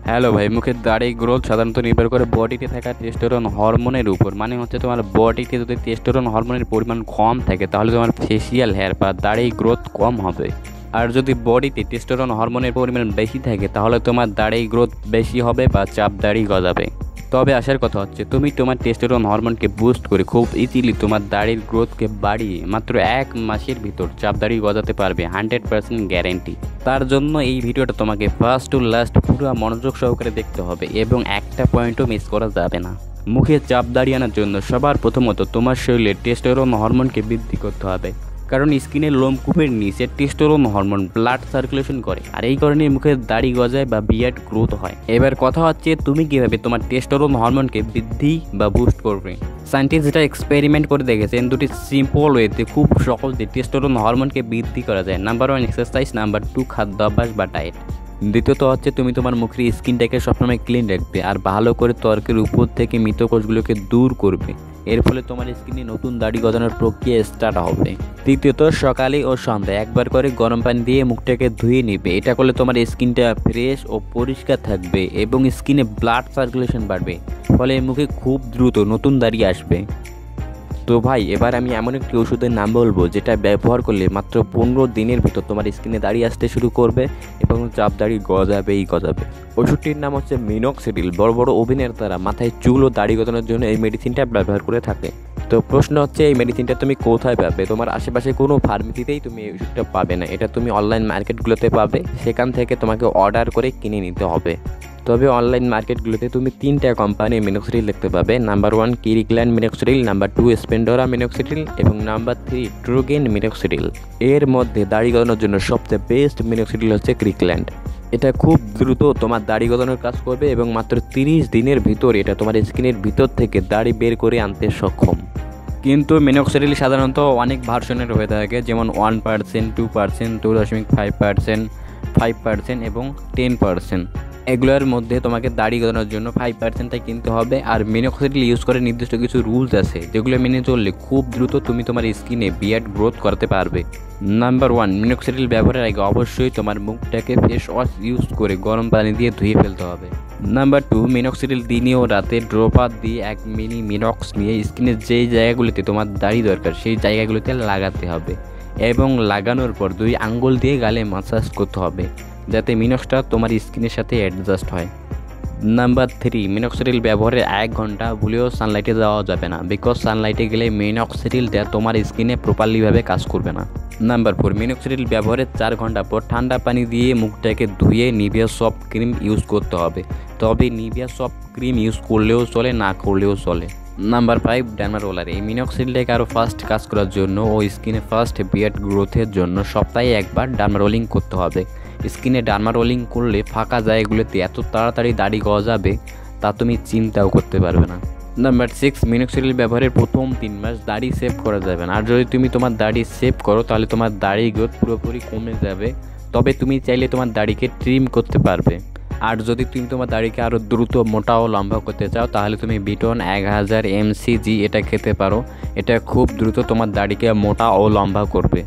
Hello ভাই, মুখের দাড়ি গ্রোথ সাধারণত নির্ভর করে বডিতে থাকা টেস্টোস্টেরন হরমোনের উপর। মানে হচ্ছে তোমার বডিতে যদি টেস্টোস্টেরন হরমোনের পরিমাণ কম থাকে তাহলে তোমার ফেসিয়াল হেয়ার বা দাড়ি গ্রোথ কম হবে। আর যদি বডিতে টেস্টোস্টেরন হরমোনের পরিমাণ বেশি থাকে তাহলে তোমার দাড়ি গ্রোথ বেশি হবে বা চাপ দাড়ি গজাবে। তবে আসার কথা হচ্ছে তুমি তোমার টেস্টোস্টেরন হরমোনকে বুস্ট করে খুব ইজিলি তোমার দাড়ির গ্রোথকে বাড়িয়ে মাত্র 1 মাসের ভিতর চাপ দাড়ি গজাতে পারবে, 100% গ্যারেন্টি। তার জন্য এই ভিডিওটা তোমাকে ফার্স্ট টু লাস্ট পুরো মনোযোগ সহকারে দেখতে হবে এবং একটা পয়েন্টও মিস করা যাবে না। মুখে চাপ দাড়ি আনার জন্য সবার প্রথমত তোমার শরীরে টেস্টোস্টেরন হরমোনকে বৃদ্ধি করতে হবে, কারণ স্কিনের লোমকূপের নিচে টেস্টোস্টেরন হরমোন ব্লাড সার্কুলেশন করে, আর এই কারণে মুখের দাড়ি গজায় বা বিয়ার্ড গ্রোথ হয়। এবার কথা হচ্ছে তুমি কিভাবে তোমার টেস্টোস্টেরন হরমোনকে বৃদ্ধি বা বুস্ট করবে। সায়েন্টিস্টরা এক্সপেরিমেন্ট করে দেখেছেন দুটি সিম্পল ওয়েতে খুব সহজে টেস্টোস্টেরন হরমোনকে বৃদ্ধি করা যায়। নাম্বার 1 এক্সারসাইজ, নাম্বার 2 খাদ্যাভ্যাস বা ডায়েট। দ্বিতীয়ত হচ্ছে তুমি তোমার মুখের স্কিনটাকে সবসময় ক্লিন রাখবে আর ভালো করে ত্বকের উপর থেকে মৃত কোষগুলোকে দূর করবে। এর ফলে তোমার স্কিনে নতুন দাড়ি গজানোর প্রক্রিয়া স্টার্ট হবে। তৃতীয়ত সকালে ও সন্ধ্যায় একবার করে গরম পানি দিয়ে মুখটাকে ধুয়ে নিবে। এটা করলে তোমার স্কিনটা ফ্রেশ ও পরিষ্কার থাকবে এবং স্কিনে ব্লাড সার্কুলেশন বাড়বে, ফলে মুখে খুব দ্রুত নতুন দাড়ি আসবে। তো ভাই, এবার আমি এমন একটি ওষুধের নাম বলবো যেটা ব্যবহার করলে মাত্র 15 দিনের ভিতর তোমার স্কিনে দাড়ি আসতে শুরু করবে এবং চাপ দাড়ি গজাবেই গজাবে। ওষুধটির নাম হচ্ছে মিনক্সিডিল। বড় বড় অভিনেতারা মাথায় চুল ও দাড়ি গজানোর জন্য এই মেডিসিনটা ব্যবহার করে থাকে। তো প্রশ্ন হচ্ছে এই মেডিসিনটা তুমি কোথায় পাবে? তোমার আশেপাশে কোনো ফার্মেসিতেই তুমি এই ওষুধটা পাবে না, এটা তুমি অনলাইন মার্কেটগুলোতে পাবে, সেখান থেকে তোমাকে অর্ডার করে কিনে নিতে হবে। তবে অনলাইন মার্কেটগুলোতে তুমি 3টা কোম্পানির মিনক্সিডিল দেখতে পাবে। নাম্বার 1 কিরিকল্যান্ড মিনক্সিডিল, নাম্বার 2 স্পেন্ডোরা মিনক্সিডিল এবং নাম্বার 3 ট্রুগেন মিনক্সিডিল। এর মধ্যে দাড়ি গজানোর জন্য সবচেয়ে বেস্ট মিনক্সিডিল হচ্ছে কিরিকল্যান্ড। এটা খুব দ্রুত তোমার দাড়ি গজানোর কাজ করবে এবং মাত্র 30 দিনের ভিতর এটা তোমার স্কিনের ভিতর থেকে দাড়ি বের করে আনতে সক্ষম। কিন্তু মিনক্সিডিল সাধারণত অনেক ভার্সনের হয়ে থাকে, যেমন 1%, 2%, 2.5%, 5% এবং 10%। এগুলোর মধ্যে তোমাকে দাড়ি গজানোর জন্য 5%টাই কিনতে হবে। আর মিনক্সিডিল ইউজ করে নির্দিষ্ট কিছু রুলস আছে যেগুলো মেনে চললে খুব দ্রুত তুমি তোমার স্কিনে বিয়ার্ড গ্রোথ করতে পারবে। নাম্বার 1, মিনক্সিডিল ব্যবহারের আগে অবশ্যই তোমার মুখটাকে ফেস ওয়াশ ইউজ করে গরম পানি দিয়ে ধুয়ে ফেলতে হবে। নাম্বার 2, মিনক্সিডিল দিনে ও রাতে ড্রপার দিয়ে 1 মিলি মিনক্স নিয়ে স্কিনের যেই জায়গাগুলিতে তোমার দাড়ি দরকার সেই জায়গাগুলিতে লাগাতে হবে এবং লাগানোর পর 2 আঙ্গুল দিয়ে গালে মাসাজ করতে হবে যাতে মিনক্সটা তোমার স্কিনের সাথে অ্যাডজাস্ট হয়। নাম্বার 3, মিনক্সিডিল ব্যবহারের 1 ঘন্টা ভুলেও সানলাইটে যাওয়া যাবে না, বিকজ সানলাইটে গেলে মিনক্সিডিলটা তোমার স্কিনে প্রপারলিভাবে কাজ করবে না। নাম্বার 4, মিনক্সিডিল ব্যবহারের 4 ঘন্টা পর ঠান্ডা পানি দিয়ে মুখটাকে ধুয়ে নিভিয়া সফট ক্রিম ইউজ করতে হবে। তবে নিভিয়া সফট ক্রিম ইউজ করলেও চলে, না করলেও চলে। Number 5, derma roller. এই মিনক্সিডিলটাকে আরও ফাস্ট কাজ করার জন্য ও স্কিনে ফাস্ট বিয়ার্ড গ্রোথের জন্য সপ্তাহে একবার ডার্মা রোলিং করতে হবে। স্কিনে ডার্মা রোলিং করলে ফাঁকা জায়গাগুলোতে এত তাড়াতাড়ি দাড়ি গজাবে তা তুমি চিন্তাও করতে পারবে না। নাম্বার 6, মিনক্সিডিল ব্যবহারের প্রথম 3 মাস দাড়ি সেভ করা যাবে না। আর যদি তুমি তোমার দাড়ি সেভ করো তাহলে তোমার দাড়ি গ্রোথ পুরোপুরি কমে যাবে। তবে তুমি চাইলে তোমার দাড়িকে ট্রিম করতে পারবে। আর যদি তুমি তোমার দাড়িকে আরও দ্রুত মোটা ও লম্বা করতে চাও তাহলে তুমি বিটন 1000 mcg এটা খেতে পারো। এটা খুব দ্রুত তোমার দাড়িকে মোটা ও লম্বা করবে।